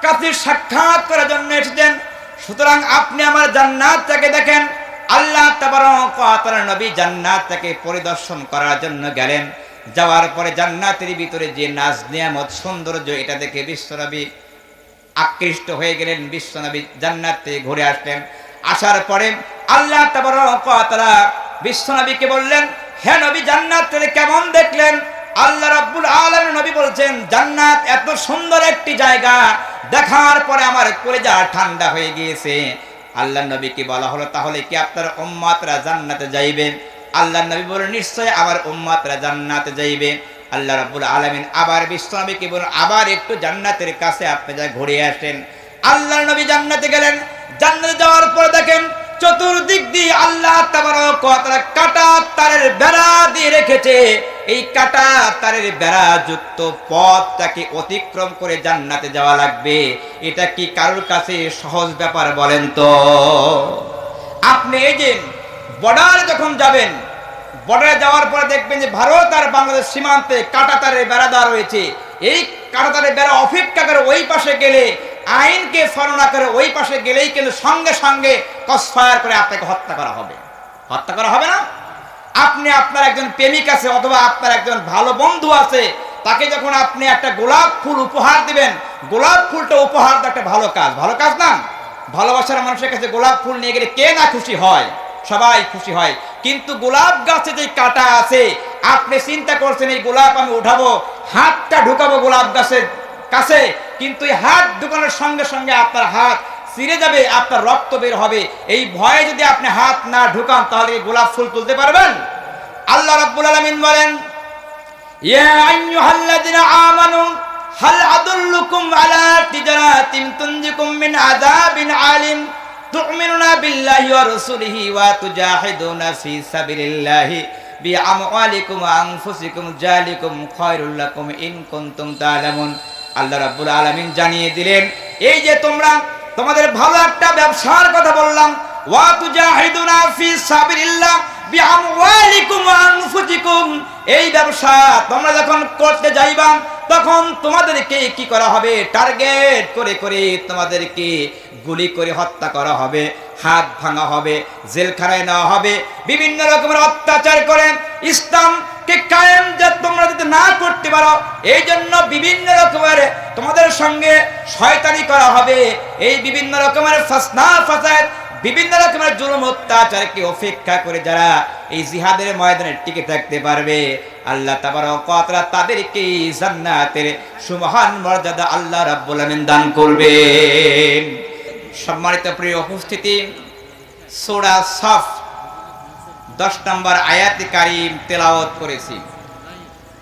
কাছে সাক্ষাৎ করার জন্য এসেছেন। সুতরাং আপনি আমার জান্নাতটাকে দেখেন। আল্লাহ তাবারক ওয়া তাআলা নবী জান্নাতটাকে পরিদর্শন করার জন্য গেলেন। যাওয়ার পরে জান্নাতের ভিতরে যে নাজ নিয়ামত সৌন্দর্য এটা দেখে বিশ্বনবী আকৃষ্ট হয়ে গেলেন। বিশ্বনবী জান্নাত থেকে ঘুরে আসলেন। আসার পরে আল্লাহ তাবারক ওয়া তাআলা বিশ্বনবীকে বললেন, হে নবী জান্নাতকে কেমন দেখলেন? আল্লাহ রাব্বুল আলামিন নবী বলছেন, জান্নাত এত সুন্দর একটি জায়গা, দেখার পরে আমার কলিজা ঠান্ডা হয়ে গিয়েছে। আল্লাহ নবীকে বলা হলো, তাহলে কি আপনার উম্মতরা জান্নাতে যাইবে? আল্লাহ নবী বলেন, নিশ্চয় আমার উম্মতরা জান্নাতে যাইবে। আল্লাহ রাব্বুল আলামিন আবার বিশ্বনবীকে বলেন, আবার একটু জান্নাতের কাছে আপনি যা ঘুরে আসেন। আল্লাহ নবী জান্নাতে গেলেন। জান্নাতে যাওয়ার পর দেখেন চতুর্দিক দিয়ে আল্লাহ তাবারক ওয়া তাআলা কাঁটা তারের বেড়া দিয়ে রেখেছে। এই কাঁটা তারের বেড়া যুক্ত পথটাকে অতিক্রম করে জান্নাতে যাওয়া লাগবে। এটা কি কারোর কাছে সহজ ব্যাপার বলেন তো? আপনি এই যে বর্ডারে যখন যাবেন, বর্ডারে যাওয়ার পরে দেখবেন যে ভারত আর বাংলাদেশ সীমান্তে কাঁটা তারের বেড়া দেওয়া রয়েছে। এই কাঁটা তারের বেড়া অপেক্ষা করে ওই পাশে গেলে, আইনকে ফলো না করে ওই পাশে গেলেই কিন্তু সঙ্গে সঙ্গে ক্রসফায়ার করে আপনাকে হত্যা করা হবে। হত্যা করা হবে না? আপনি আপনার একজন প্রেমিক আছে অথবা আপনার একজন ভালো বন্ধু আছে, তাকে যখন আপনি একটা গোলাপ ফুল উপহার দিবেন, গোলাপ ফুলটা উপহার দেওয়া একটা ভালো কাজ। ভালো কাজ না? ভালোবাসার মানুষের কাছে গোলাপ ফুল নিয়ে গেলে কে না খুশি হয়? সবাই খুশি হয়। কিন্তু গোলাপ গাছে যে কাঁটা আছে, আপনি চিন্তা করছেন এই গোলাপ আমি উঠাবো, হাতটা ঢুকাবো গোলাপ গাছের কাছে, কিন্তু এই হাত ঢুকানোর সঙ্গে সঙ্গে আপনার হাত ছিঁড়ে যাবে, আপনার রক্ত বের হবে। এই ভয়ে যদি আপনি হাত না ঢুকান তাহলে গোলাপ ফুল তুলতে পারবেন? আল্লাহ রাব্বুল আলামিন বলেন, ইয়া আইয়ুহাল্লাযিনা আমানু হাল আদুল্লুকুম আলা তিজারাতিন তুনজিকুম মিন আযাবিন আলিম তু'মিনুনা বিল্লাহি ওয়া রাসূলিহি ওয়া তুজাহিদুনা ফি সাবিলিল্লাহি বিআমওয়ালিকুম ওয়া আনফুসিকুম যালিকুম খায়রুল লাকুম ইন কুনতুম তা'লামুন। আল্লাহ রাব্বুল আলামিন জানিয়ে দিলেন, এই যে তোমরা তোমাদের ভালো একটা ব্যবসার কথা বললাম, ওয়া তুজাহিদুনা ফি সাবিলিল্লাহ বিআমওয়ালিকুম ওয়া আনফুসিকুম, এই ব্যবসা তোমরা যখন করতে যাইবা তখন তোমাদেরকে কি করা হবে? টার্গেট করে করে তোমাদেরকে গুলি করে হত্যা করা হবে, হাত ভাঙা হবে, জেলখানায় নেওয়া হবে, বিভিন্ন রকমের অত্যাচার করে ইসলামকে কায়েম যে তোমরা যদি না করতে পারো, এই জন্য বিভিন্ন রকমের তোমাদের সঙ্গে শয়তানি করা হবে। এই বিভিন্ন রকমের ফাসনা ফাসাদ, বিভিন্ন রকমের জুলুম অত্যাচারকে উপেক্ষা করে যারা এই জিহাদের ময়দানে টিকে থাকতে পারবে, আল্লাহ তাবারক ওয়া তাআলা তাদেরকে জান্নাতের সুমহান মর্যাদা আল্লাহ রাব্বুল আলামিন দান করবেন। সম্মানিত প্রিয় উপস্থিতি, সূরা সাফ 10 নম্বর আয়াতে কারীম তেলাওয়াত করেছি।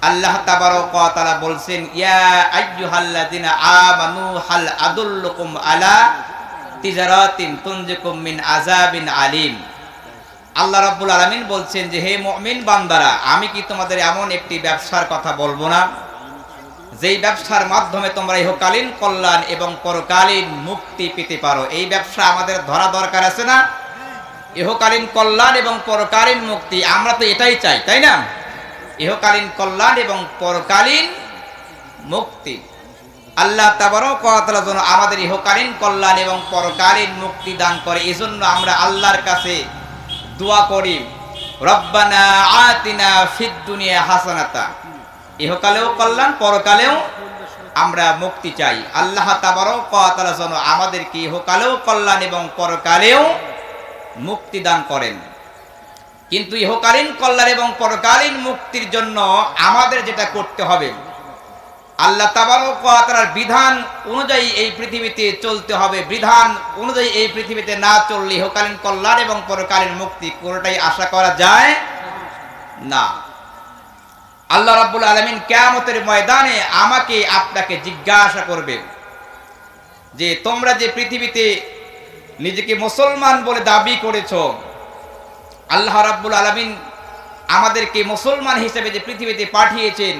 আল্লাহ তাবারক ওয়া তাআলা বলছেন, ইয়া আইয়ুহাল্লাযিনা আমানু হাল আদুল্লুকুম আলা তিজারাতিন তুনজিকুম মিন আযাবিন আলিম। আল্লাহ রাব্বুল আলামিন বলছেন যে, হে মুমিন বান্দারা, আমি কি তোমাদের এমন একটি ব্যবসার কথা বলবো না, যেই ব্যবসার মাধ্যমে তোমরা ইহকালীন কল্যাণ এবং পরকালীন মুক্তি পেতে পারো? এই ব্যবসা আমাদের ধরা দরকার আছে না? ইহকালীন কল্যাণ এবং পরকালীন মুক্তি, আমরা তো এটাই চাই, তাই না? ইহকালীন কল্যাণ এবং পরকালীন মুক্তি। আল্লাহ তাবারক ওয়া তাআলা যেন আমাদের ইহকালীন কল্যাণ এবং পরকালীন মুক্তি দান করে, এজন্য আমরা আল্লাহর কাছে দোয়া করি, রব্বানা আতিনা ফিদ দুনিয়া হাসানাতা। ইহকালেও কল্যাণ, পরকালেও আমরা মুক্তি চাই। আল্লাহ তাবারক ওয়া তাআলা যেন আমাদেরকে ইহকালেও কল্যাণ এবং পরকালেও মুক্তি দান করেন। কিন্তু ইহকালীন কল্যাণ এবং পরকালীন মুক্তির জন্য আমাদের যেটা করতে হবে, আল্লাহ তাবারক ওয়া তাআলার বিধান অনুযায়ী এই পৃথিবীতে চলতে হবে। বিধান অনুযায়ী এই পৃথিবীতে না চললে ইহকালীন কল্যাণ এবং পরকালীন মুক্তি কোনটাই আশা করা যায় না। আল্লাহ রাব্বুল আলামিন কিয়ামতের ময়দানে আমাকে আপনাকে জিজ্ঞাসা করবে যে, তোমরা যে পৃথিবীতে নিজেকে মুসলমান বলে দাবি করেছো, আল্লাহ রাব্বুল আলামিন আমাদেরকে মুসলমান হিসেবে যে পৃথিবীতে পাঠিয়েছেন,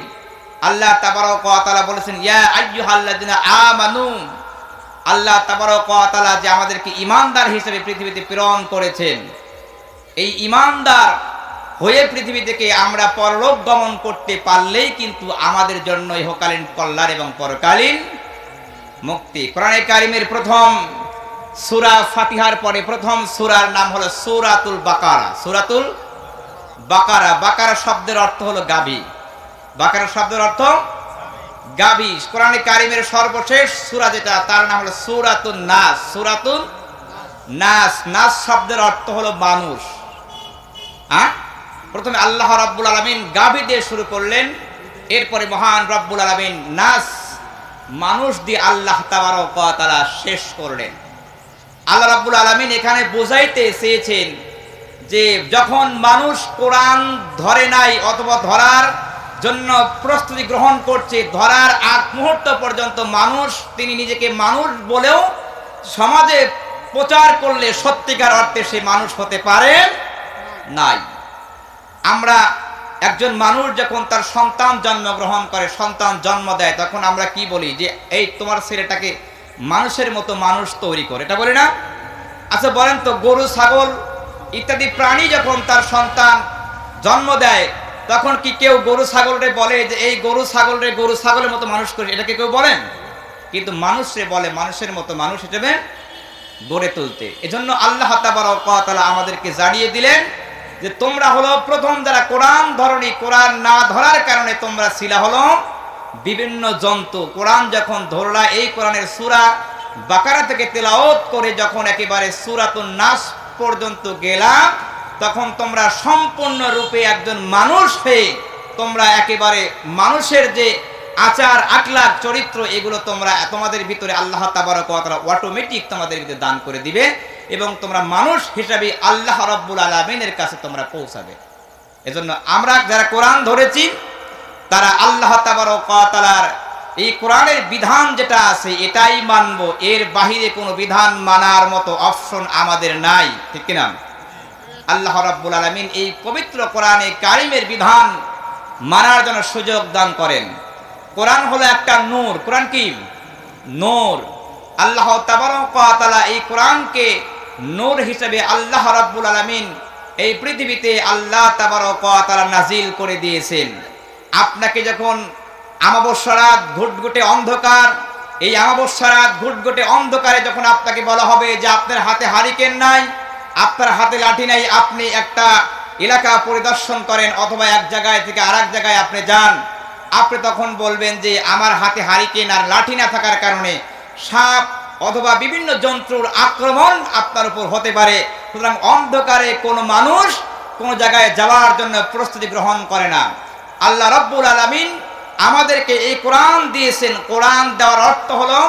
আল্লাহ তাবারক ওয়া তাআলা বলেছেন, ইয়া আইয়ুহাল্লাযিনা আমানু, আল্লাহ তাবারক ওয়া তাআলা যে আমাদেরকে ঈমানদার হিসেবে পৃথিবীতে প্রেরণ করেছেন, এই ঈমানদার হয়ে পৃথিবী থেকে আমরা পরলোক গমন করতে পারলেই কিন্তু আমাদের জন্য ইহকালীন কল্যাণ এবং পরকালীন মুক্তি। কোরআনে কারিমের প্রথম সূরা ফাতিহার পরে প্রথম সূরার নাম হলো সূরাতুল বাকারা। সূরাতুল বাকারা, বাকারা শব্দের অর্থ হলো গাভী। বাকারা শব্দের অর্থ গাভী। কোরআনে কারিমের সর্বশেষ সূরা যেটা, তার নাম হলো সূরাতুন নাস। সূরাতুন নাস, নাস শব্দের অর্থ হলো মানুষ। প্রথমে আল্লাহ রাব্বুল আলামিন গাভী দিয়ে শুরু করলেন, এরপরে মহান রব্বুল আলামিন নাস মানুষ দিয়ে আল্লাহ তাবারক ওয়া তাআলা শেষ করলেন। আল্লাহ রাব্বুল আলামিন এখানে বোঝাইতে চেয়েছেন যে যখন মানুষ কোরআন ধরে নাই অথবা ধরার জন্য প্রস্তুতি গ্রহণ করছে, ধরার আগ মুহূর্ত পর্যন্ত মানুষ তিনি নিজেকে মানুষ বলেও সমাজে প্রচার করলে সত্যিকার অর্থে সে মানুষ হতে পারে নাই। আমরা একজন মানুষ যখন তার সন্তান জন্মগ্রহণ করে, সন্তান জন্ম দেয়, তখন আমরা কি বলি যে এই তোমার ছেলেটাকে মানুষের মতো মানুষ তৈরি করে, এটা বলি না? আচ্ছা বলেন তো, গরু ছাগল ইত্যাদি প্রাণী যখন তার সন্তান জন্ম দেয় তখন কি কেউ গরু ছাগলরে বলে যে এই গরু ছাগলরে গরু ছাগলের মতো মানুষ করে, এটাকে কেউ বলেন? কিন্তু মানুষরে বলে মানুষের মতো মানুষ হিসেবে গড়ে তুলতে। এজন্য আল্লাহ তাবারক ওয়া তাআলা আমাদেরকে জানিয়ে দিলেন যে তোমরা হলো প্রথম যারা কোরআন ধরনি, কোরআন না ধরার কারণে তোমরা ছিলা হলো বিভিন্ন জন্তু। কোরআন যখন ধরলা, এই কোরআনের সূরা বাকারা থেকে তেলাওয়াত করে যখন একেবারে সূরাতুন নাস পর্যন্ত গেলা, তখন তোমরা সম্পূর্ণ রূপে একজন মানুষ হয়ে তোমরা একেবারে মানুষের যে আচার আখলাক চরিত্র এগুলো তোমরা তোমাদের ভিতরে আল্লাহ তাবারক ওয়া তাআলা অটোমেটিক তোমাদের ভিতরে দান করে দিবে এবং তোমরা মানুষ হিসাবে আল্লাহ রাব্বুল আলামিনের কাছে তোমরা পৌঁছাবে। এজন্য আমরা যারা কোরআন ধরেছি তারা আল্লাহ তাবারক ওয়া তাআলার এই কোরআনের বিধান যেটা আছে এটাই মানবো, এর বাহিরে কোনো বিধান মানার মতো অপশন আমাদের নাই, ঠিক কিনা? আল্লাহ রাব্বুল আলামিন এই পবিত্র কোরআনে কারিমের বিধান মানার জন্য সুযোগ দান করেন। কোরআন হলো একটা নূর। কোরআন কি? নূর। আল্লাহ তাবারক ওয়া তাআলা এই কোরআনকে নূর হিসেবে আল্লাহ রাব্বুল আলামিন এই পৃথিবীতে আল্লাহ তাবারক ওয়া তাআলা নাজিল করে দিয়েছেন। আপনাকে যখন আমাবস্যা রাত ঘুটঘুটে অন্ধকার, এই আমাবস্যা রাত ঘুটঘুটে অন্ধকারে যখন আপনাকে বলা হবে যে আপনার হাতে হারিকেন নাই, আপনার হাতে লাঠি নাই, আপনি একটা এলাকা পরিদর্শন করেন অথবা এক জায়গায় থেকে আরেক জায়গায় আপনি যান, আপনি তখন বলবেন যে আমার হাতে হারিকেন আর লাঠি না থাকার কারণে সাপ অথবা বিভিন্ন জন্তুর আক্রমণ আপনার উপর হতে পারে। সুতরাং অন্ধকারে কোনো মানুষ কোনো জায়গায় যাওয়ার জন্য প্রস্তুতি গ্রহণ করে না। আল্লাহ রাব্বুল আলামিন আমাদেরকে এই কোরআন দিয়েছেন। কোরআন দেওয়ার অর্থ হলো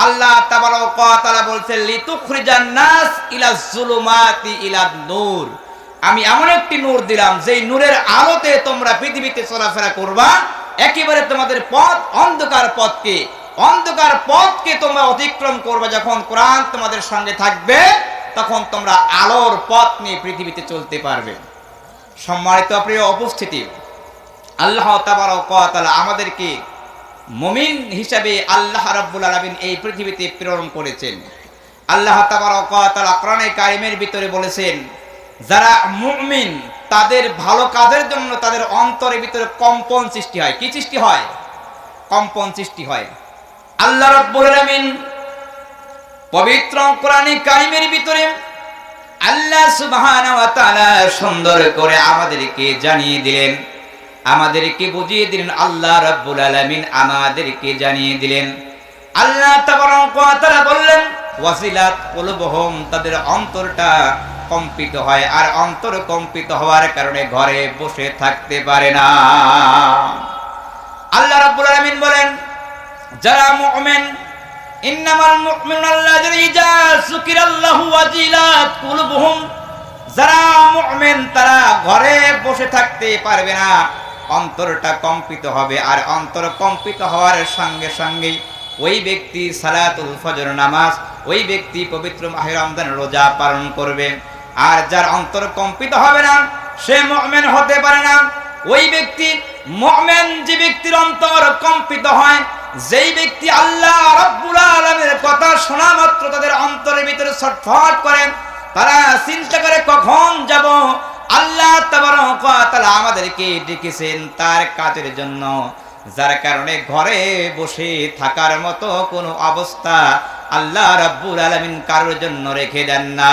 আল্লাহ তাবারক ওয়া তাআলা বলছেন লিতুখরিজান নাস ইলাজ যুলুমাতি ইলান নূর। আমি এমন একটি নূর দিলাম যেই নূরের আলোতে তোমরা পৃথিবীতে চলাফেরা করবা, একেবারে তোমাদের পথ অন্ধকার পথকে তোমরা অতিক্রম করবে। যখন কোরআন তোমাদের সঙ্গে থাকবে তখন তোমরা আলোর পথ নিয়ে পৃথিবীতে চলতে পারবে। সম্মানিত প্রিয় উপস্থিতি, আল্লাহ তাবারক ওয়া তাআলা আমাদেরকে মুমিন হিসাবে আল্লাহ রাব্বুল আলামিন এই পৃথিবীতে প্রেরণ করেছেন। আল্লাহ তাবারক ওয়া তাআলা কোরআনে কারিমের ভিতরে বলেছেন যারা মুমিন তাদের ভালো কাজের জন্য তাদের অন্তরের ভিতরে কম্পন সৃষ্টি হয়। কি সৃষ্টি হয়? কম্পন সৃষ্টি হয়। আল্লাহ রাব্বুল আলামিন পবিত্র কোরআনে কারিমের ভিতরে আল্লাহ সুবহানাহু ওয়া তাআলা সুন্দর করে আমাদেরকে জানিয়ে দিলেন, আমাদেরকে বুঝিয়ে দিলেন। আল্লাহ রাব্বুল আলামিন আমাদেরকে জানিয়ে দিলেন। আল্লাহ তাবারক ওয়া তাআলা বললেন ওয়াসিলাত কুলুবুহুম, তাদের অন্তরটা কম্পিত হয়, আর অন্তর কম্পিত হওয়ার কারণে ঘরে বসে থাকতে পারে না। আল্লাহ রাব্বুল আলামিন বলেন যারা মুমিন, ইন্নামাল মুমিনুনা আল্লাযীনা ইযা যুকিরাল্লাহু ওয়াজিলাত কুলুবুহুম, যারা মুমিন তারা ঘরে বসে থাকতে পারবে না, অন্তরটা কম্পিত হবে। আর অন্তর কম্পিত হওয়ার সঙ্গে সঙ্গে ওই ব্যক্তি সালাতুল ফজর নামাজ, ওই ব্যক্তি পবিত্র মাহে রমজান রোজা পালন করবে। আর যার অন্তর কম্পিত হবে না সে মুমিন হতে পারে না। ওই ব্যক্তি মুমিন যে ব্যক্তির অন্তর কম্পিত হয়, যেই ব্যক্তি আল্লাহ রাব্বুল আলামিনের কথা শোনা মাত্র তাদের অন্তরের ভিতরে ছটফট করে, তারা চিন্তা করে কখন যাব। আল্লাহ তাবারক ওয়া তাআলা আমাদেরকে ডেকেছেন তার কাজের জন্য, যার কারণে ঘরে বসে থাকার মতো কোনো অবস্থা আল্লাহ রাব্বুল আলামিন কারোর জন্য রেখে দেন না।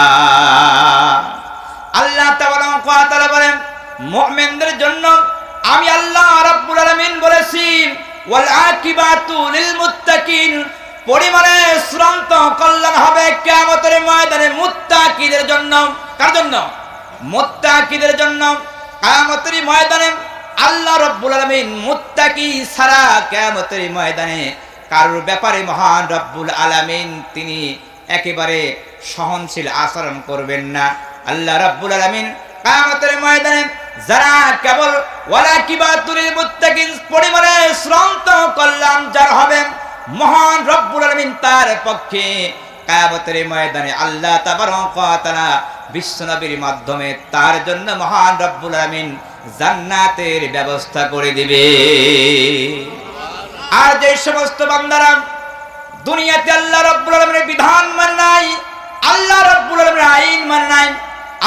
আল্লাহ তাআলা বলেন মুমিনদের জন্য আমি আল্লাহ রাব্বুল আলামিন বলেছি ওয়াল আকিবাতু লিল মুত্তাকিন, পরিমাণে চূড়ান্ত কল্যাণ হবে কিয়ামতের ময়দানে মুত্তাকিদের জন্য। কার জন্য? মুত্তাকিদের জন্য। কিয়ামতের ময়দানে আল্লাহ রাব্বুল আলামিন মুত্তাকি ছাড়া কিয়ামতের ময়দানে কারোর ব্যাপারে মহান রব্বুল আলামিন তিনি একেবারে সহনশীল আচরণ করবেন না। আল্লাহ রাব্বুল আলামিন কিয়ামতের ময়দানে যারা কেবল ওয়ালাকিবাতুল মুত্তাকিন পরিমাণে চূড়ান্ত কল্যাণ যার হবে মহান রব্বুল আলামিন তার পক্ষে কিয়ামতের ময়দানে আল্লাহ তাবারক ওয়া তাআলা বিশ্বনবীর মাধ্যমে তার জন্য মহান রব্বুল আলামিন জান্নাতের ব্যবস্থা করে দিবে। আর যে সমস্ত বান্দারা দুনিয়াতে আল্লাহ রাব্বুল আলামিনের বিধান মানে নাই, আল্লাহ রাব্বুল আলামিনের আইন মানে নাই।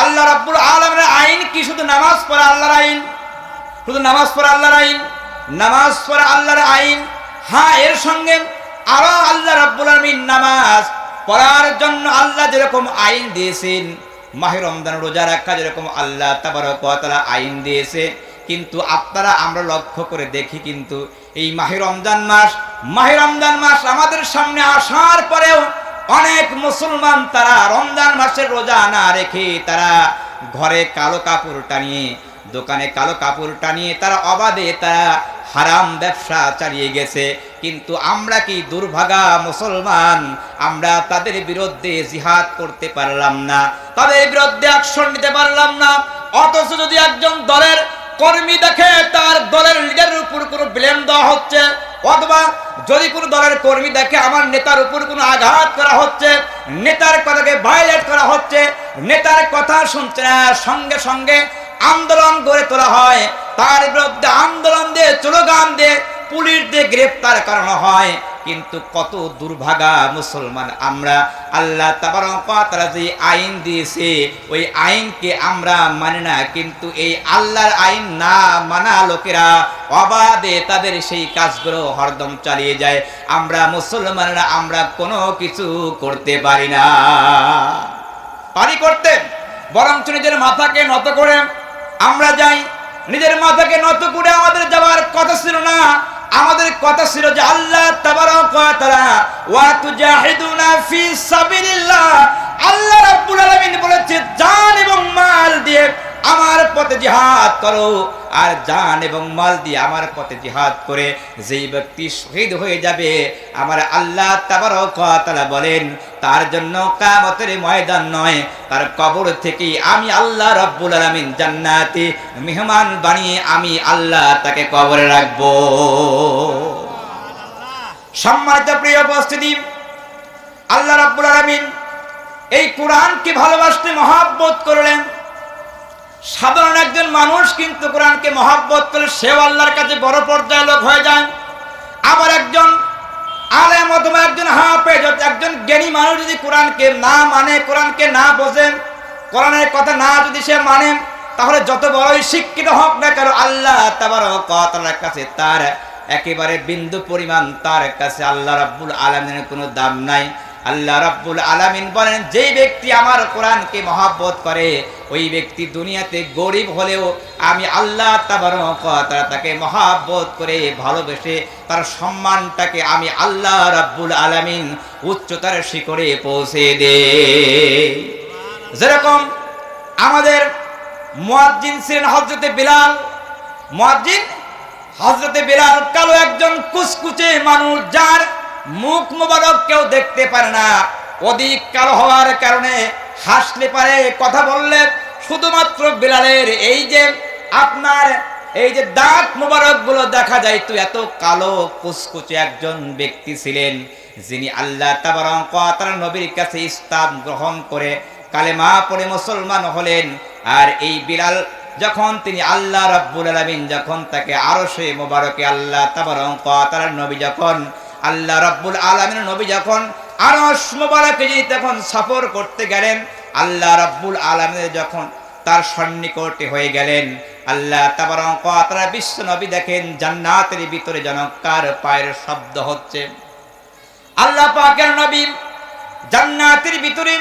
আল্লাহ রাব্বুল আলামিনের আইন কি? শুধু নামাজ পড়া আল্লাহর আইন, শুধু নামাজ পড়া আল্লাহর আইন, নামাজ পড়া আল্লাহর আইন। হ্যাঁ, এর সঙ্গে আরো আল্লাহ রাব্বুল আলামিন নামাজ পড়ার জন্য আল্লাহ যেরকম আইন দিয়েছেন, মাহে রমজান রোজা রাখা যেরকম আল্লাহ তাবারক ওয়া তাআলা আইন দিয়েছে, কিন্তু আপনারা আমরা লক্ষ্য করে দেখি কিন্তু এই মাহে রমজান মাস আমাদের সামনে আসার পরেও অনেক মুসলমান তারা রমজান মাসের রোজা না রেখে তারা ঘরে কালো কাপড় টানিয়ে, দোকানে কালো কাপড় টানিয়ে তারা অবাধে তারা হারাম ব্যবসা চালিয়ে গেছে। কিন্তু আমরা কি দুর্ভাগা মুসলমান, আমরা তাদের বিরুদ্ধে জিহাদ করতে পারলাম না, তাদের বিরুদ্ধে অ্যাকশন নিতে পারলাম না। অথচ যদি একজন দলের কর্মী দেখে তার দলের লিডারের উপর কোনো ব্লেম দেওয়া হচ্ছে, অথবা যদি কোনো দলের কর্মী দেখে আমার নেতার উপর কোনো আঘাত করা হচ্ছে, নেতার কথাকে ভায়োলেট করা হচ্ছে, নেতার কথা শুনছে না, সঙ্গে সঙ্গে আন্দোলন গড়ে তোলা হয়, তার বিরুদ্ধে আন্দোলন দিয়ে স্লোগান দিয়ে পুলিশ দিয়ে গ্রেফতার করানো হয়। কিন্তু কত দুর্ভাগা মুসলমান আমরা, আল্লাহ তাবারক ওয়া তাআলা যে আইন দিয়েছে ওই আইনকে আমরা মানি না, কিন্তু এই আল্লাহর আইন না মানা লোকেরা অবাধে তাদের সেই কাজগুলো হরদম চালিয়ে যায়। আমরা মুসলমানরা আমরা কোনো কিছু করতে পারি না, পারি করতে, বরং নিজের মাথাকে নত করে আমরা যাই। নিজের মাথাকে নত করে আমাদের যাওয়ার কথা ছিল না, আমাদের কথা ছিল যে আল্লাহ তাবারক ওয়া তাআলা ওয়া তুজাহিদুনা ফি সাবিলিল্লাহ, আল্লাহ রাব্বুল আলামিন বলেছে জান এবং মাল দিয়ে আমার পথে জিহাদ করো। আর জান এবং মাল দিয়ে আমার পথে জিহাদ করে যেই ব্যক্তি শহীদ হয়ে যাবে আমার আল্লাহ তাবারক ওয়া তাআলা বলেন তার জন্য কিয়ামতের ময়দান নয়, তার কবর থেকে আমি আল্লাহ রাব্বুল আলামিন জান্নাতে মেহমান বানিয়ে আমি আল্লাহ তাকে কবরে রাখবো। সম্মানিত প্রিয় উপস্থিতি, আল্লাহ রাব্বুল আলামিন এই কোরআনকে ভালোবাসতে মহব্বত করলেন। সাধারণ একজন মানুষ কিন্তু কোরআনকে মহব্বত করে সেও আল্লাহর কাছে বড় পর্যায়ের লোক হয়ে যায়। আবার একজন আলেম অথবা একজন হাফেজ, একজন জ্ঞানী মানুষ যদি কোরআনকে না মানে, কোরআনকে না বোঝেন, কোরআনের কথা না যদি সে মানে, তাহলে যত বড়ই শিক্ষিত হোক না কেন আল্লাহ তাবারক ওয়া তাআলার কাছে তার একেবারে বিন্দু পরিমাণ তার কাছে আল্লাহ রাব্বুল আলামিনের কোনো দাম নাই। আল্লাহ রাব্বুল আলামিন বলেন যেই ব্যক্তি আমার কোরআনকে মহব্বত করে ওই ব্যক্তি দুনিয়াতে গরিব হলেও আমি আল্লাহ তাবারক ওয়া তাআলা তাকে মহব্বত করে ভালোবেসে তার সম্মানটাকে আমি আল্লাহ রাব্বুল আলামিন উচ্চতার শিখরে পৌঁছে দেই। যেরকম আমাদের মুয়াজ্জিন ছিলেন হযরতে বিলাল, মুয়াজ্জিন হযরতে বিলাল কালো একজন কুচকুচে মানুষ, যার মুখ মোবারক কেউ দেখতে পারে না। অধিক কালো হওয়ার কারণে হাসলে পারে, কথা বললে শুধুমাত্র বিলালের এই যে আপনার এই যে দাঁত মোবারক গুলো দেখা যায়, তো এত কালো কুচকুচে একজন ব্যক্তি ছিলেন যিনি আল্লাহ তাবারক ওয়া তাআলা নবীর কাছে ইসলাম গ্রহণ করে কালেমা পড়ে মুসলমান হলেন। আর এই বিলাল যখন তিনি আল্লাহ রাব্বুল আলামিন যখন তাকে আরশে মোবারকে আল্লাহ তাবারক ওয়া তাআলা নবী যখন আল্লাহ রাব্বুল আলামিনের নবী যখন আরশ মোবারকে তখন সফর করতে গেলেন, আল্লাহ রাব্বুল আলামিনের যখন তার সন্নিকটে হয়ে গেলেন। আল্লাহ তাবারক ওয়া তাআলা বিশ্ব নবী দেখেন জান্নাতের ভিতরে যেন কার পায়ের শব্দ হচ্ছে। আল্লাহ পাকের নবী জান্নাতের ভিতরে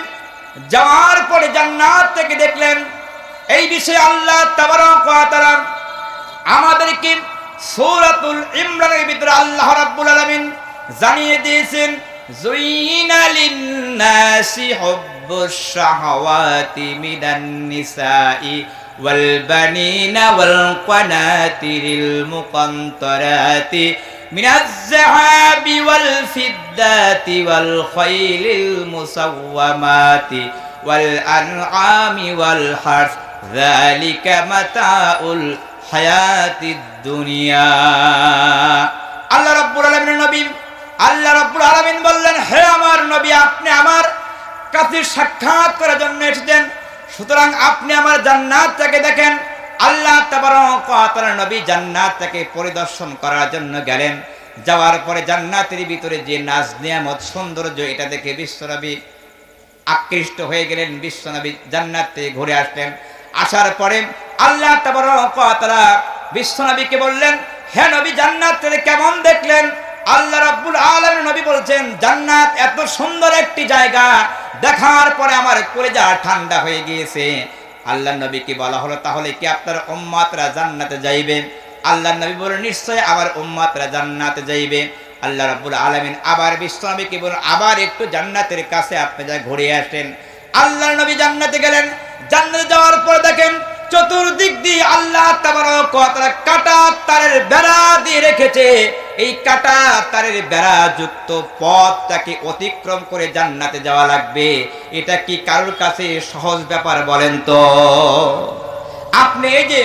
যাওয়ার পরে জান্নাত থেকে দেখলেন। এই বিষয়ে আল্লাহ তাবারক ওয়া তাআলা আমাদেরকে সূরাতুল ইমরানের ভিতরে আল্লাহ রাব্বুল আলামিন জানিয়ে দিয়েছেন, যুইনা লিন-নাসি হুব্বুশ শাহাওয়াতি মিনান নিসাই ওয়াল বানিনা ওয়াল কানাতিরিল মুকান্তারাতি মিনাজ যাহাবি ওয়াল ফিদ্দাতি ওয়াল খাইলিল মুসাওয়ামাতি ওয়াল আনআমি ওয়াল হারস যালিকা মাতাউল হায়াতিদ দুনিয়া। আল্লাহ রাব্বুল আলামিনের নবী আল্লাহ রাব্বুল আলামিন বললেন, হে আমার নবী, আপনি আমার কাছে সাক্ষাৎ করার জন্য এসেছেন, সুতরাং আপনি আমার জান্নাতটাকে দেখেন। আল্লাহ তাবারক ওয়া তাআলা নবী জান্নাতটাকে পরিদর্শন করার জন্য গেলেন। যাওয়ার পরে জান্নাতের ভিতরে যে নাজ নিয়ামত সৌন্দর্য এটা দেখে বিশ্বনবী আকৃষ্ট হয়ে গেলেন। বিশ্বনবী জান্নাত থেকে ঘুরে আসলেন। আসার পরে আল্লাহ তাবারক ওয়া তাআলা বিশ্বনবীকে বললেন, হে নবী, জান্নাতটাকে কেমন দেখলেন? আল্লাহ রাব্বুল আলামিন নবী বলছেন, জান্নাত এত সুন্দর একটি জায়গা, দেখার পরে আমার কলিজা ঠান্ডা হয়ে গিয়েছে। আল্লাহ নবীকে বলা হলো, তাহলে কি আপনার উম্মতরা জান্নাতে যাইবে? আল্লাহ নবী বলেন, নিশ্চয় আমার উম্মতরা জান্নাতে যাইবে। আল্লাহ রাব্বুল আলামিন আবার বিশ্বনবীকে বলেন, আবার একটু জান্নাতের কাছে আপনি যা ঘুরে আসেন। আল্লাহ নবী জান্নাতে গেলেন। জান্নাতে যাওয়ার পর দেখেন চতুর্দিক দিয়ে আল্লাহ তাবারক ওয়া তাআলা কাঁটা তারের বেড়া দিয়ে রেখেছে। এই কাঁটা তারের বেড়া যুক্ত পথটাকে অতিক্রম করে জান্নাতে যাওয়া লাগবে। এটা কি কারোর কাছে সহজ ব্যাপার বলেন তো? আপনি এই যে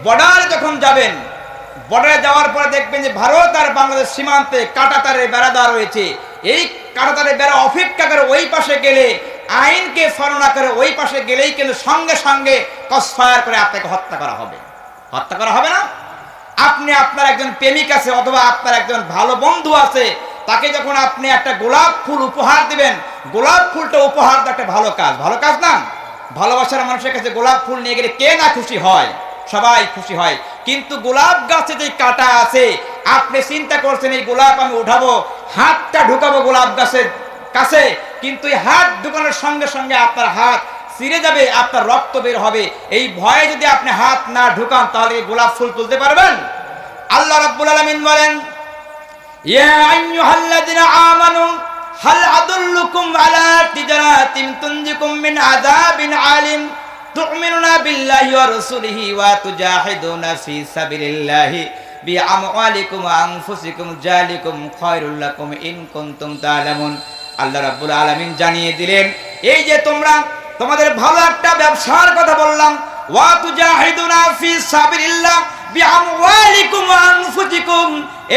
বর্ডারে যখন যাবেন, বর্ডারে যাওয়ার পরে দেখবেন যে ভারত আর বাংলাদেশ সীমান্তে কাঁটা তারের বেড়া দেওয়া রয়েছে। এই কাঁটা তারের বেড়া অপেক্ষা করে ওই পাশে গেলে, আইনকে ফলো করে ওই পাশে গেলেই কিন্তু সঙ্গে সঙ্গে ক্রসফায়ার করে আপনাকে হত্যা করা হবে। হত্যা করা হবে না? আপনি আপনার একজন প্রেমিক আছে অথবা আপনার একজন ভালো বন্ধু আছে, তাকে যখন আপনি একটা গোলাপ ফুল উপহার দিবেন, গোলাপ ফুলটা উপহার দেওয়া একটা ভালো কাজ। ভালো কাজ না? ভালোবাসার মানুষের কাছে গোলাপ ফুল নিয়ে গেলে কে না খুশি হয়? সবাই খুশি হয়। কিন্তু গোলাপ গাছে যে কাঁটা আছে, আপনি চিন্তা করছেন এই গোলাপ আমি উঠাবো, হাতটা ঢুকাবো গোলাপ গাছের কাছে, কিন্তু এই হাত ঢুকানোর সঙ্গে সঙ্গে আপনার হাত ছিঁড়ে যাবে, আপনার রক্ত বের হবে। এই ভয়ে যদি আপনি হাত না ঢুকান তাহলে গোলাপ ফুল তুলতে পারবেন? আল্লাহ রাব্বুল আলামিন বলেন, ইয়া আইয়ুহাল্লাযিনা আমানু হাল আদুল্লুকুম আলা তিজারাতিন তুনজিকুম মিন আযাবিন আলিম তু'মিনুনা বিল্লাহি ওয়া রাসূলিহি ওয়া তুজাহিদুনা ফি সাবিলিল্লাহি বিআমওয়ালিকুম ওয়া আনফুসিকুম যালিকুম খায়রুল লাকুম ইন কুনতুম তা'লামুন। আল্লাহ রাব্বুল আলামিন জানিয়ে দিলেন, এই যে তোমরা তোমাদের ভালো একটা ব্যবসার কথা বললাম, ওয়া তুজাহিদুনা ফি সাবিলিল্লাহ বিআমওয়ালিকুম ওয়া আনফুসিকুম,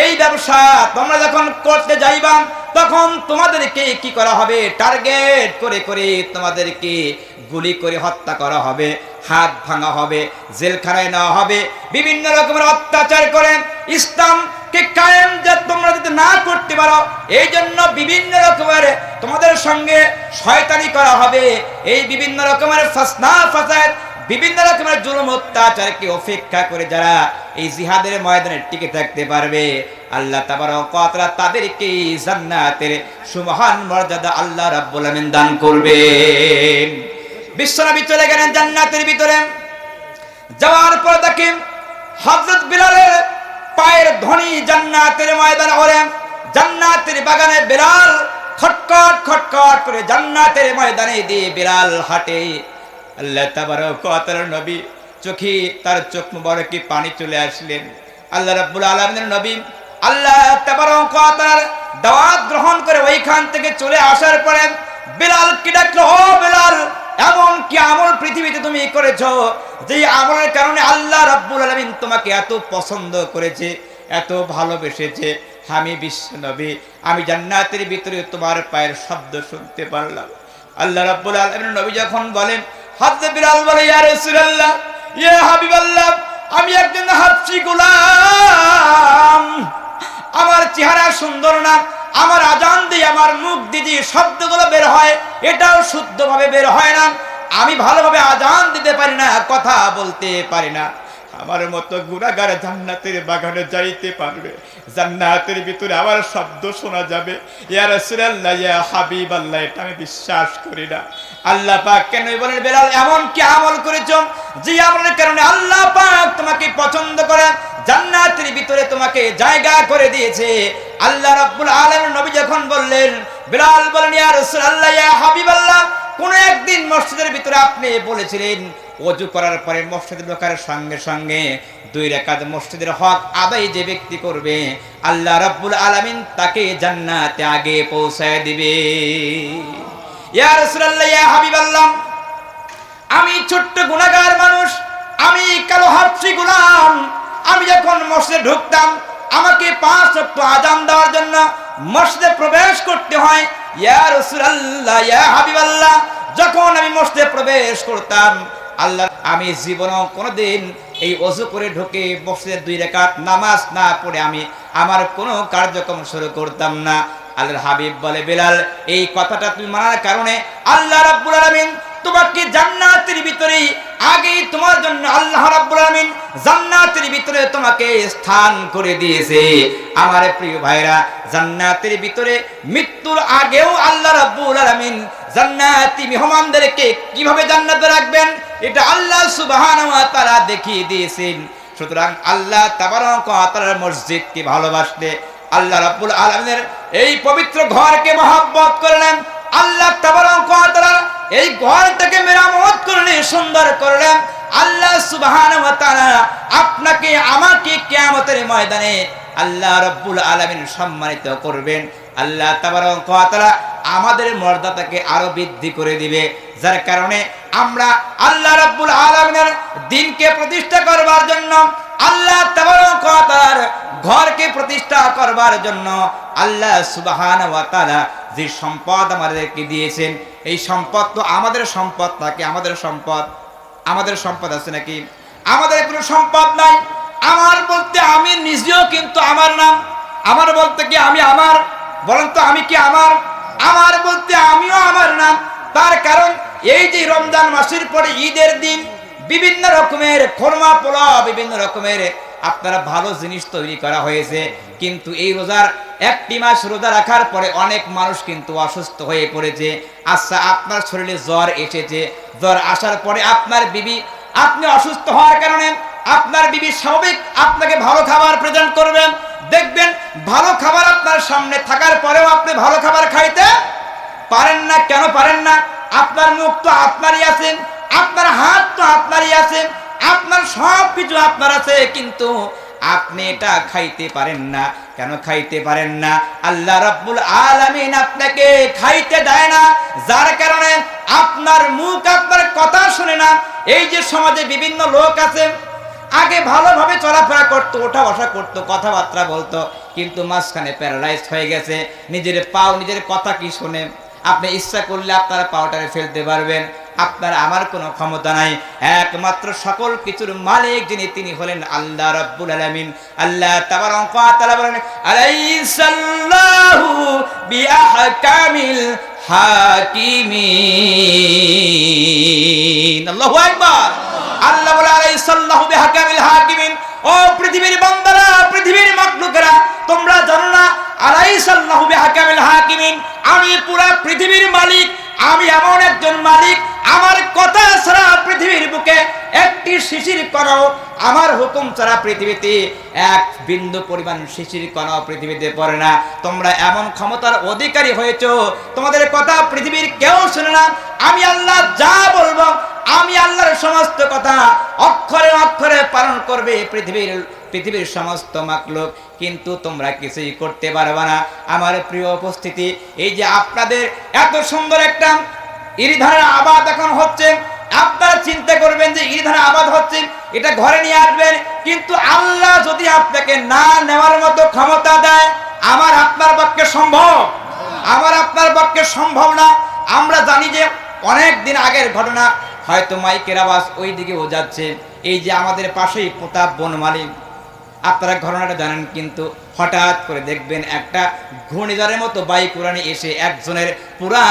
এই ব্যবসা তোমরা যখন করতে যাইবা তখন তোমাদেরকে কি করা হবে? টার্গেট করে করে তোমাদেরকে গুলি করে হত্যা করা হবে, হাত ভাঙা হবে, জেলখানায় নেওয়া হবে, বিভিন্ন রকমের অত্যাচার করে ইসলামকে কায়েম যে তোমরা যদি না করতে পারো, এই জন্য বিভিন্ন রকমের তোমাদের সঙ্গে শয়তানি করা হবে। এই বিভিন্ন রকমের ফাসনা ফাসাদ, বিভিন্ন রকমের জুলুম অত্যাচারকে উপেক্ষা করে যারা এই জিহাদের ময়দানে টিকে থাকতে পারবে, আল্লাহ তাবারক ওয়া তাআলা তাদেরকে জান্নাতের সুমহান মর্যাদা আল্লাহ রাব্বুল আলামিন দান করবেন। বিশ্বনবী চলে গেলেন জান্নাতের ভিতরে। যাওয়ার পর দেখেন হযরত বিলালের পায়ের ধ্বনি জান্নাতের ময়দানে ওরে, জান্নাতের বাগানে বিলাল খটখট খটখট করে জান্নাতের ময়দানে দিয়ে বিলাল হাঁটে। আল্লাহ তাবারক ওয়া তাআলার নবী চোখে তার চোখ মুবারকে পানি চলে আসলেন। আল্লাহ রাব্বুল আলামিনের নবী আল্লাহ তাবারক ওয়া তাআলার দাওয়াত গ্রহণ করে ওইখান থেকে চলে আসার পরে বিলালকে ডাকলো, ও বিলাল, এমন কি আমল পৃথিবীতে তুমি করেছো যে আমলের কারণে আল্লাহ রাব্বুল আলামিন তোমাকে এত পছন্দ করেছে, এত ভালোবেসেছে? আমি বিশ্বনবী, আমি জান্নাতের ভিতরে তোমার পায়ের শব্দ শুনতে পারলাম। আল্লাহ রাব্বুল আলামিনের নবী যখন বলেন, হযরত বিলাল বলে, ইয়া রাসূলুল্লাহ, ইয়া হাবিবাল্লাহ, আমি একজন হাবশী গোলাম, আমার চেহারা সুন্দর না, আমার আজান দিয়ে আমার মুখ দিয়ে যে শব্দগুলো বের হয় এটাও শুদ্ধভাবে বের হয় না, আমি ভালোভাবে আজান দিতে পারি না, কথা বলতে পারি না, আমার মতো গুনাহগার জান্নাতের বাগানে যাইতে পারবে? জান্নাতের ভিতরে আমার শব্দ শোনা যাবে? ইয়া রাসূলুল্লাহ, ইয়া হাবিবাল্লাহ, এটা আমি বিশ্বাস করি না। আল্লাহ পাক কেন বলেন, বেলাল এমন কি আমল করেছো যে আমলের কারণে আল্লাহ পাক তোমাকে পছন্দ করে, জান্নাতের ভিতরে তোমাকে জায়গা করে দিয়েছে? আল্লাহ রাব্বুল আলামিন নবী যখন বললেন, বেলাল বলেন, ইয়া রাসূলুল্লাহ, ইয়া হাবিবাল্লাহ, কোন একদিন মসজিদের ভিতরে আপনি বলেছিলেন ওযু করার পরে মসজিদে ঢোকার সঙ্গে সঙ্গে 2 রাকাত মসজিদের হক আদায় যে ব্যক্তি করবে, আল্লাহ রাব্বুল আলামিন তাকে জান্নাতে আগে পৌঁছায় দিবে। ইয়া রাসূলুল্লাহ, ইয়া হাবিবাল্লাহ, আমি ছোট্ট গুনাহগার মানুষ, আমি কালো হাবশী গোলাম, আমি যখন মসজিদে ঢুকতাম আমাকে 5 ওয়াক্ত আযান দেওয়ার জন্য মসজিদে প্রবেশ করতে হয়। ইয়া রাসূলুল্লাহ, ইয়া হাবিবাল্লাহ, যখন আমি মসজিদে প্রবেশ করতাম আল্লাহ, আমি জীবনেও কোনোদিন এই ওযু করে ঢুকে মসজিদে 2 রাকাত নামাজ না পড়ে আমি আমার কোনো কার্যক্রম শুরু করতাম না। আল্লাহর হাবিব বলে, বেলাল এই কথাটা তুমি মানার কারণে আল্লাহ রাব্বুল আলামিন তোমাকে জান্নাতের ভিতরে আগেই তোমার জন্য আল্লাহ রাব্বুল আলামিন জান্নাতের ভিতরে তোমাকে স্থান করে দিয়েছে। আমার প্রিয় ভাইরা, জান্নাতের ভিতরে মৃত্যুর আগেও আল্লাহ রাব্বুল আলামিন জান্নাতি মেহমানদেরকে কিভাবে জান্নাতে রাখবেন এটা আল্লাহ সুবহানাহু ওয়া তাআলা দেখিয়ে দিয়েছেন। সুতরাং আল্লাহ তাবারক ওয়া তাআলার মসজিদকে ভালোবাসলে, আল্লাহ রাব্বুল আলামিনের এই পবিত্র ঘরকে মহব্বত করলেন, আল্লাহ তাবারক ওয়া তাআলা এই ঘরটাকে মেরামত করলেন, সুন্দর করলেন, আল্লাহ সুবহানাহু ওয়া তাআলা আপনাকে আমাকে কিয়ামতের ময়দানে আল্লাহ রাব্বুল আলামিন সম্মানিত করবেন। আল্লাহ তাবারক ওয়া তাআলা আমাদের মর্যাদাকে আরো বৃদ্ধি করে দিবে, যার কারণে আমরা আল্লাহ রাব্বুল আলামিনের দ্বীনকে প্রতিষ্ঠা করবার জন্য, আল্লাহ তাবারক ওয়া তাআলার ঘরকে প্রতিষ্ঠা করবার জন্য আল্লাহ সুবহানাহু ওয়া তাআলা যে সম্পদ আমাদেরকে দিয়েছেন, এই সম্পদ তো আমাদের সম্পদ নাকি? আমাদের সম্পদ আছে নাকি? আমাদের কোনো সম্পদ নাই। আমার বলতে আমি নিজেও কিন্তু আমার নাম, আমার বলতে কি আমি আমার, বলেন তো আমি কি আমার? আমার বলতে আমিও আমার নাম। তার কারণ এই যে রমজান মাসের পরে ঈদের দিন বিভিন্ন রকমের খোরমা পোলাও, বিভিন্ন রকমের আপনারা ভালো জিনিস তৈরি করা হয়েছে, কিন্তু এই রোজার 1টি মাস রোজা রাখার পরে অনেক মানুষ কিন্তু অসুস্থ হয়ে পড়েছে। আচ্ছা, আপনার শরীরে জ্বর এসেছে, জ্বর আসার পরে আপনার বিবি, আপনি অসুস্থ হওয়ার কারণে আপনার বিবি স্বাভাবিক আপনাকে ভালো খাবার প্রেজেন্ট করবেন, দেখবেন ভালো খাবার আপনার সামনে থাকার পরেও আপনি ভালো খাবার খাইতে পারেন না। কেন পারেন না? আপনার মুখ তো আপনারই আছেন, আপনার হাত তো আপনারই আছেন, আপনার সব কিছু আপনার আছে, কিন্তু আপনি এটা খাইতে পারেন না। কেন খাইতে পারেন না? আল্লাহ রাব্বুল আলামিন আপনাকে খাইতে দেয় না, যার কারণে আপনার মুখ আপনার কথা শুনে না। এই যে সমাজে বিভিন্ন লোক আছে, আগে ভালোভাবে চলাফেরা করতো, ওঠা বসা করতো, কথাবার্তা বলতো, কিন্তু মাঝখানে প্যারালাইজ হয়ে গেছে। নিজের পাও নিজের কথা কি শুনে? আপনি ইচ্ছা করলে আপনার পাওটারে ফেলতে পারবেন, আপনার আমার কোনো ক্ষমতা নাই। একমাত্র সকল কিছুর মালিক যিনি, তিনি হলেন আল্লাহ রাব্বুল আলামিন। আল্লাহ তাবারক ওয়া তাআলা বলেন, আলাইসাল্লাহু বিআহকামিল হাকিমিন। আল্লাহু আকবার। আল্লাহ বলে, আলাইসাল্লাহু বিআহকামিল হাকিমিন। ও পৃথিবীর বান্দারা, পৃথিবীর মাখলুকেরা, তোমরা জানো না আলাইসাল্লাহু বিআহকামিল হাকিমিন, আমি পুরা পৃথিবীর মালিক। আমি এমন একজন মালিক, আমার কথা ছাড়া পৃথিবীর বুকে একটি শিশির কণাও, আমার হুকুম ছাড়া পৃথিবীতে এক বিন্দু পরিমাণ শিশির কণাও পৃথিবীতে পড়ে না। তোমরা এমন ক্ষমতার অধিকারী হয়েছো, তোমাদের কথা পৃথিবীর কেউ শুনে না। আমি আল্লাহ যা বলবো, আমি আল্লাহর সমস্ত কথা অক্ষরে অক্ষরে পালন করবে পৃথিবীর সমস্ত মাখলুক, কিন্তু তোমরা কিছুই করতে পারবে না। আমার প্রিয় উপস্থিতি, এই যে আপনাদের এত সুন্দর একটা ইরি ধানের আবাদ এখন হচ্ছে, আপনারা চিন্তা করবেন যে ইরি ধানের আবাদ হচ্ছে, এটা ঘরে নিয়ে আসবেন, কিন্তু আল্লাহ যদি আপনাকে না নেওয়ার মতো ক্ষমতা দেয়, আমার আপনার পক্ষে সম্ভব? আমার আপনার পক্ষে সম্ভব না। আমরা জানি যে অনেক দিন আগের ঘটনা, হয়তো মাইকের আওয়াজ ওই দিকেও যাচ্ছে। এই যে আমাদের পাশেই প্রতাপ বনমালী, আপনারা ঘটনাটা জানেন, কিন্তু হঠাৎ করে দেখবেন একটা ঘূর্ণিঝড়ের মতো বায়ুকুরানি এসে একজনের পুরা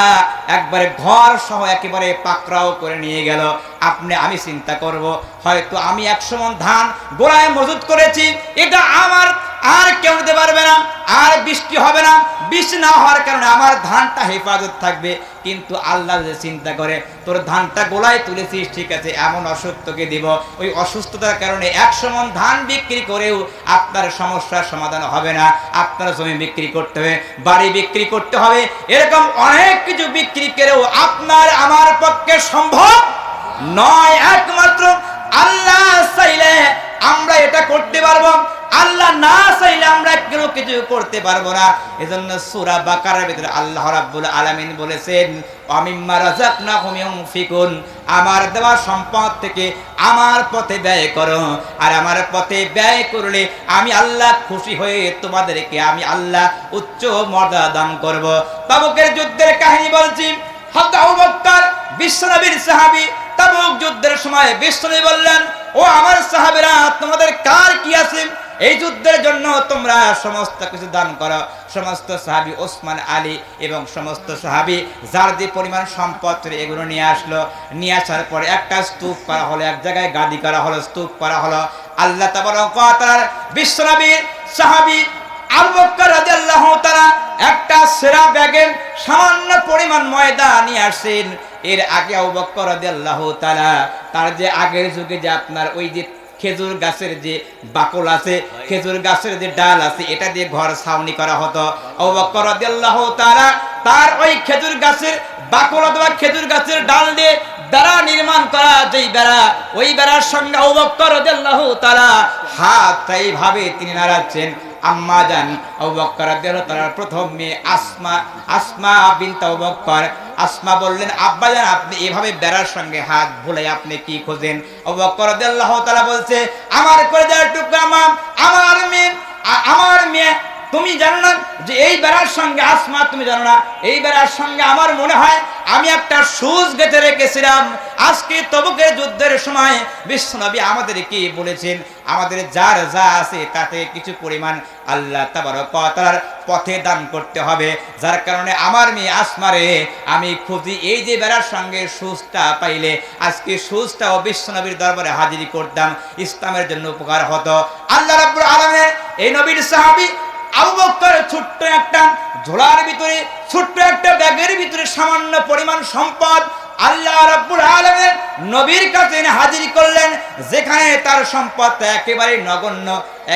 একবারে ঘর সহ একেবারে পাকড়াও করে নিয়ে গেল। আমি চিন্তা করব, হয়তো আমি 100 মণ ধান গোড়ায় মজুত করেছি, এটা আমার আর কেউ দিতে পারবে না, আর বৃষ্টি হবে না, বৃষ্টি না হওয়ার কারণে আমার ধানটা হেফাজত থাকবে। কিন্তু আল্লাহ যে চিন্তা করে, তোর ধানটা গোলায় তুলেছিস, ঠিক আছে, এমন অসুখ তোকে দিব, ওই অসুস্থতার কারণে 100 মণ ধান বিক্রি করেও আপনার সমস্যার সমাধান হবে না। আপনার জমি বিক্রি করতে হবে, বাড়ি বিক্রি করতে হবে, এরকম অনেক কিছু বিক্রি করেও আপনার আমার পক্ষে সম্ভব নয়। একমাত্র আল্লাহ চাইলে আমরা এটা করতে পারবো, আল্লাহ না চাইলে আমরা কেউ কিছু করতে পারবো না। এজন্য সূরা বাকারার ভিতরে আল্লাহ রাব্বুল আলামিন বলেছেন, আমিম্মা রাযাকনাহুম ইউনফিকুন, আমার দেওয়া সম্পদ থেকে আমার পথে ব্যয় করো, আর আমার পথে ব্যয় করলে আমি আল্লাহ খুশি হয়ে তোমাদেরকে আমি আল্লাহ উচ্চ মর্যাদা দান করব। তাবুকের যুদ্ধের কাহিনী বলছি। হযরত আবু বকর বিশ্বনবীর সাহাবী, তাবুক যুদ্ধের সময় বিশ্বনবী বললেন, ও আমার সাহাবীরা, তোমাদের কার কি আছে, এই যুদ্ধের জন্য তোমরা সমস্ত কিছু দান করো। সমস্ত সাহাবী ওসমান, আলী এবং সমস্ত সাহাবী যার যে পরিমাণ সম্পদ ছিল এগুলো নিয়ে আসলো। নিয়ে আসার পরে একটা স্তূপ করা হলো, এক জায়গায় গাদি করা হলো, স্তূপ করা হলো। আল্লাহ তাবারক ওয়া তাআলার বিশ্বনবীর সাহাবী আবু বকর রাদিয়াল্লাহু তাআলা একটা সেরা ব্যাগে সামান্য পরিমাণ ময়দা নিয়ে আসেন। এর আগে আবু বকর রাদিয়াল্লাহু তাআলা তার যে আগের যুগে যে আপনার ওই যে খেজুর গাছের যে বাকল আছে, খেজুর গাছের যে ডাল আছে, এটা দিয়ে ঘর ছাউনি করা হতো। আবু বকর রাদিয়াল্লাহু তাআলা তার ওই খেজুর গাছের বাকল অথবা খেজুর গাছের ডাল দিয়ে বেড়া নির্মাণ করা, যেই বেড়া, ওই বেড়ার সঙ্গে আবু বকর রাদিয়াল্লাহু তাআলা হাত এইভাবে তিনি নাড়াচ্ছেন। আম্মা জান আবু বকর রাদিয়াল্লাহু তাআলার প্রথম মেয়ে আসমা বিনত আবু বকর, আসমা বললেন, আব্বা জান, আপনি এভাবে বেড়ার সঙ্গে হাত ভুলে আপনি কি খোঁজেন? আবু বকর রাদিয়াল্লাহু তাআলা বলছে, আমার কলিজার টুকরা মা, আমার মেয়ে, তুমি জানো না যে এই বেড়ার সঙ্গে, আসমা তুমি জানো না, এই বেড়ার সঙ্গে আমার মনে হয় আমি একটা সুচ গেঁথে রেখেছিলাম। আজকে তবুকের যুদ্ধের সময় বিশ্বনবী আমাদেরকে বলেছেন, আমাদের যার যা আছে তাতে কিছু পরিমাণ আল্লাহ তাবারক ওয়া তাআলার পথে দান করতে হবে। যার কারণে আমার মেয়ে আসমারে আমি খুঁজি, এই যে বেড়ার সঙ্গে সুচটা পাইলে আজকে সুচটাও বিশ্বনবীর দরবারে হাজিরি করতাম, ইসলামের জন্য উপকার হতো। আল্লাহ রাব্বুল আলামিন এই নবীর সাহাবী আবু বকর ছোট্ট একটা ঝোলার ভিতরে, ছোট্ট একটা ব্যাগের ভিতরে সামান্য পরিমাণ সম্পদ আল্লাহ রাব্বুল আলামিন নবীর কাছে হাজির করলেন, যেখানে তার সম্পদটা একেবারে নগণ্য,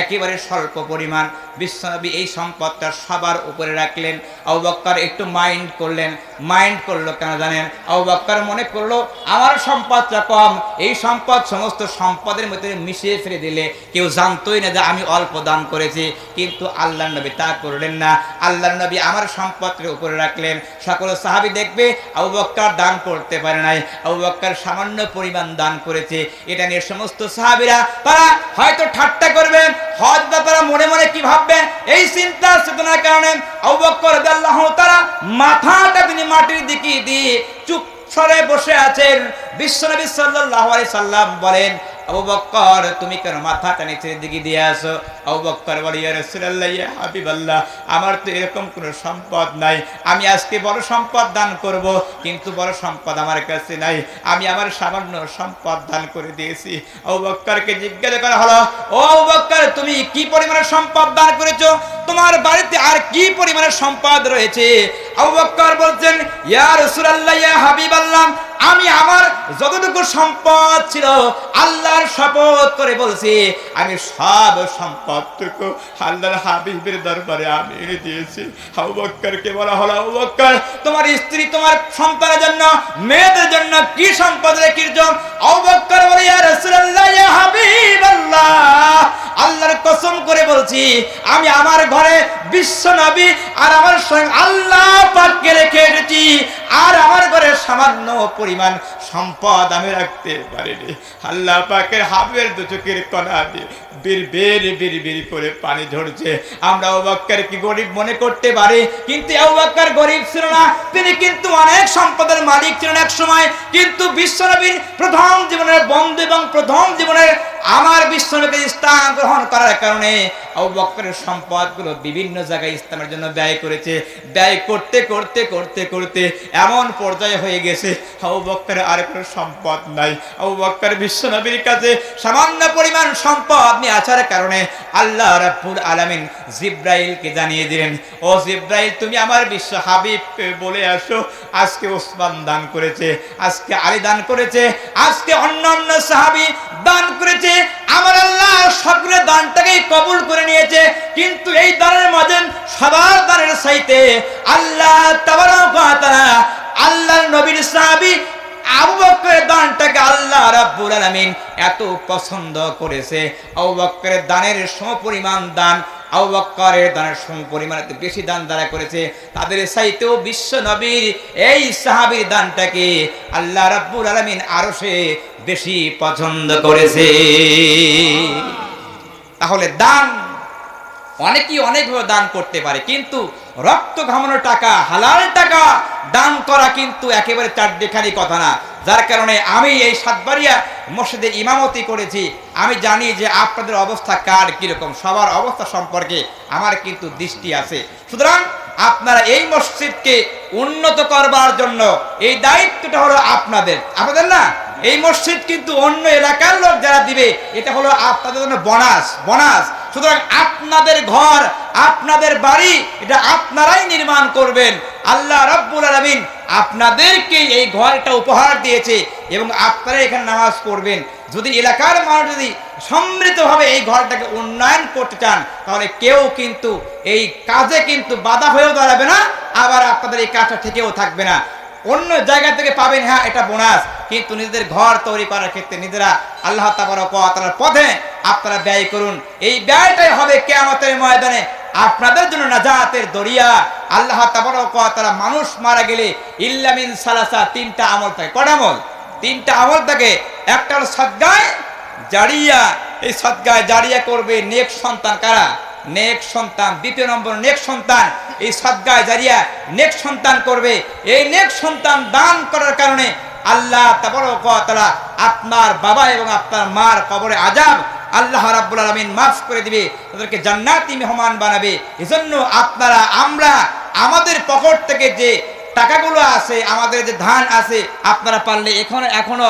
একেবারে স্বল্প পরিমাণ। বিশ্বনবী এই সম্পদটা সবার উপরে রাখলেন। আবু বকর একটু মাইন্ড করলো কেন জানেন? আবু বকর মনে করলো আমার সম্পদটা কম, এই সম্পদ সমস্ত সম্পদের মধ্যে মিশিয়ে ফেলে দিলে কেউ জানতোই না যে আমি অল্প দান করেছি। কিন্তু আল্লাহর নবী তা করলেন না। আল্লাহর নবী আমার সম্পদের উপরে রাখলেন। সকল সাহাবী দেখবে আবু বকর দান করতে পারে নাই, আবু বকর সামান্য পরিমাণ দান করেছে। এটা নিয়ে সমস্ত সাহাবীরা তারা হয়তো ঠাট্টা করবেন, হয়তো তারা মনে মনে কি ভাববেন, এই চিন্তা চেতনার কারণে আবু বকর রাদিয়াল্লাহু তাআলা মাথাটা তিনি মাটির দিকে দিয়ে চুপ সরে বসে আছেন। বিশ্বনবী সাল্লাল্লাহু আলাইহি সাল্লাম বলেন, আবু বকর তুমি কেন মাথাটা নিচের দিকে দিয়ে আসো? আবু বকর বলে, ইয়া রাসূলুল্লাহ, ইয়া হাবিবাল্লাহ, আমার তো এরকম কোনো সম্পদ নাই, আমি আজকে বড় সম্পদ দান করব, কিন্তু বড় সম্পদ আমার কাছে নাই, আমি আমার সামান্য সম্পদ দান করে দিয়েছি। আবু বকরকে জিজ্ঞাসা করা হলো, ও আবু বকর, তুমি কি পরিমাণের সম্পদ দান করেছো? তোমার বাড়িতে আর কি পরিমাণের সম্পদ রয়েছে? আবু বকর বলছেন, ইয়া রাসূলুল্লাহ, ইয়া হাবিবাল্লাহ, আমি আমার যতটুকু সম্পদ ছিল আল্লাহর শপথ করে বলছি, আমি সব সম্পদটুকু আল্লাহর হাবিবের দরবারে আমি এনে দিয়েছি। আবু বকরকে বলা হলো, আবু বকর, তোমার স্ত্রী, তোমার সন্তানের জন্য, মেয়েদের জন্য কি সম্পদ রেখেছো? আবু বকর বলে, ইয়া রাসূলুল্লাহ, ইয়া হাবিবাল্লাহ, আল্লাহর কসম করে বলছি, আমি আমার ঘরে বিশ্ব নবী আর আমার স্বয়ং আল্লাহ পাককে রেখে এসেছি, আর আমার ঘরে সামান্য পরিমাণ সম্পদ আমি রাখতে পারিনি। আল্লাহ পাকের হাবিবের দু চোখের কণা দিয়ে বিড়বিড় করে পানি ঝরছে। আমরা আবু বকরকে গরিব মনে করতে পারি, কিন্তু আবু বকর গরিব ছিল না, তিনি কিন্তু অনেক সম্পদের মালিক ছিলেন এক সময়। কিন্তু বিশ্বনবীর প্রথম জীবনের বন্ধু এবং প্রথম জীবনের আমার বিশ্বনবীর ইসলাম গ্রহণ করার কারণে আবু বকরের সম্পদগুলো বিভিন্ন জায়গায় ইসলামের জন্য ব্যয় করেছে। ব্যয় করতে করতে করতে করতে এমন পর্যায়ে হয়ে গেছে আবু বকরের আর কোনো সম্পদ নাই। আবু বকর বিশ্বনবীর কাছে সামান্য পরিমাণ সম্পদ নিয়ে আসার কারণে আল্লাহ রাব্বুল আলামিন জিবরাইলকে জানিয়ে দিলেন, ও জিবরাইল, তুমি আমার বিশ্ব হাবিবকে বলে আসো, আজকে ওসমান দান করেছে, আজকে আলী দান করেছে, আজকে অন্যান্য সাহাবী দান করেছে, আমার আল্লাহ সকলের দানটাকেই কবুল করে নিয়েছে। কিন্তু এই দানের মাঝে সবার দানের চাইতে আল্লাহ তাবারক ওয়া তাআলা আল্লাহর নবীর সাহাবী আবু বকরের দানটাকে আল্লাহ রাব্বুল আলামিন এত পছন্দ করেছে। আবু বকরের দানের সমপরিমাণ দান, আবু বকরের দানের সমপরিমাণ এত বেশি দান যারা করেছে তাদের চাইতেও বিশ্ব নবীর এই সাহাবীর দানটাকে আল্লাহ রাব্বুল আলামিন আরশে বেশি পছন্দ করেছে। তাহলে দান অনেকেই অনেকভাবে দান করতে পারে, কিন্তু রক্ত ঘামানো টাকা, হালাল টাকা দান করা কিন্তু একেবারে চারদিখানি কথা না। যার কারণে আমি এই সাতবাড়িয়া মসজিদে ইমামতি করেছি, আমি জানি যে আপনাদের অবস্থা কার কিরকম, সবার অবস্থা সম্পর্কে আমার কিন্তু দৃষ্টি আছে। সুতরাং আপনারা এই মসজিদকে উন্নত করবার জন্য এই দায়িত্বটা হলো আপনাদের না। এই মসজিদ কিন্তু অন্য এলাকার লোক যারা দিবে, এটা হলো আপনাদের জন্য বোনাস। সুতরাং আপনাদের ঘর, আপনাদের বাড়ি, এটা আপনারাই নির্মাণ করবেন। আল্লাহ রাব্বুল আলামিন আপনাদেরকে এই ঘরটা উপহার দিয়েছে এবং আপনারা এখানে নামাজ পড়বেন। যদি এলাকার মানুষ যদি সমৃদ্ধভাবে এই ঘরটাকে উন্নয়ন করতে চান, তাহলে কেউ কিন্তু এই কাজে কিন্তু বাধা হয়েও দাঁড়াবে না, আবার আপনাদের এই কাজটা থেকেও থাকবে না। অন্য জায়গা থেকে পাবেন, হ্যাঁ এটা বোনাস, কিন্তু নিজেদের ঘর তৈরি করার ক্ষেত্রে নিজেরা আল্লাহ তাবারক ওয়া তাআলার পথে আপনারা ব্যয় করুন। এই ব্যয়টাই হবে কিয়ামতের ময়দানে আপনাদের জন্য নাজাতের দরিয়া। আল্লাহ তাবারক ওয়া তাআলা মানুষ মারা গেলে ইল্লা মিন সালাসা, তিনটা আমল থাকে। কটা আমল? তিনটা আমল থাকে। একটা হলো সাদগায়ে জারিয়া, এই সাদগায়ে জারিয়া করবে নেক সন্তান। কারা? নেক সন্তান। দ্বিতীয় নম্বর নেক সন্তান, এই সাদগায়ে জারিয়া নেক সন্তান করবে। এই নেক সন্তান দান করার কারণে আল্লাহ তাবারক ওয়া তাআলা আপনার বাবা এবং আপনার মার কবরে আযাব আল্লাহ রাব্বুল আলামিন মাফ করে দিবে, তাদেরকে জান্নাতি মেহমান বানাবে। এজন্য আপনারা, আমরা আমাদের পকেট থেকে যে টাকাগুলো আছে, আমাদের যে ধান আছে, আপনারা পারলে এখনো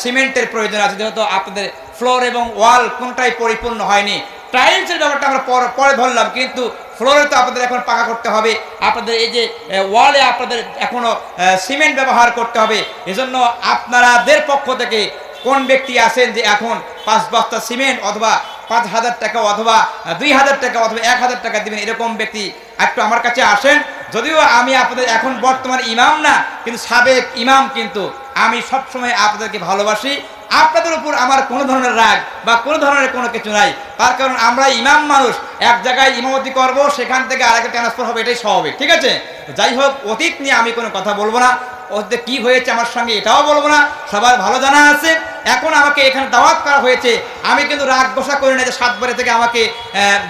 সিমেন্টের প্রয়োজন আছে, যেহেতু আপনাদের ফ্লোর এবং ওয়াল কোনটাই পরিপূর্ণ হয়নি। টাইলসের ব্যাপারটা আমরা পরে ধরলাম, কিন্তু ফ্লোরে তো আপনাদের এখন পাকা করতে হবে, আপনাদের এই যে ওয়ালে আপনাদের এখনো সিমেন্ট ব্যবহার করতে হবে। এজন্য আপনাদের পক্ষ থেকে কোন ব্যক্তি আছেন যে এখন 5 বস্তা সিমেন্ট অথবা 5,000 টাকা অথবা 2,000 টাকা অথবা 1,000 টাকা দিবেন, এরকম ব্যক্তি একটু আমার কাছে আসেন। যদিও আমি আপনাদের এখন বর্তমান ইমাম না, কিন্তু সাবেক ইমাম, কিন্তু আমি সবসময় আপনাদেরকে ভালোবাসি। আপনাদের উপর আমার কোনো ধরনের রাগ বা কোনো ধরনের কোনো কিছু নাই। তার কারণ আমরা ইমাম মানুষ, এক জায়গায় ইমামতি করব, সেখান থেকে আরেকটা ট্রান্সফার হবে, এটাই স্বাভাবিক। ঠিক আছে, যাই হোক, অতীত নিয়ে আমি কোনো কথা বলবো না, ওদের কি হয়েছে আমার সঙ্গে এটাও বলবো না, সবার ভালো জানা আছে। এখন আমাকে এখানে দাওয়াত করা হয়েছে, আমি কিন্তু রাগ গোসা করি না যে সাতবাড়ি থেকে আমাকে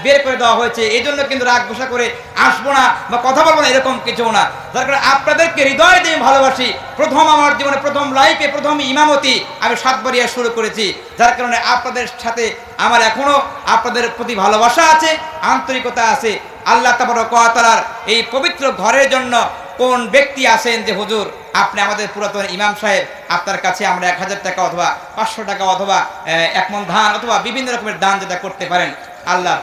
বের করে দেওয়া হয়েছে, এই জন্য কিন্তু রাগ গোসা করে আসবো না বা কথা বলবো না, এরকম কিছু না। যার কারণে আপনাদেরকে হৃদয় দিয়ে ভালোবাসি। প্রথম আমার জীবনে, প্রথম লাইফে, প্রথম ইমামতি আমি সাতবাড়িয়া শুরু করেছি। যার কারণে আপনাদের সাথে আমার এখনো আপনাদের প্রতি ভালোবাসা আছে, আন্তরিকতা আছে। আল্লাহ তাবারক ওয়া তাআলার এই পবিত্র ঘরের জন্য কোন ব্যক্তি আছেন যে হুজুর আপনি আমাদের পুরাতন ইমাম সাহেব, আপনার কাছে আমরা 1,000 টাকা অথবা 500 টাকা অথবা 1 মণ ধান অথবা বিভিন্ন রকমের দান যেটা করতে পারেন, আল্লাহ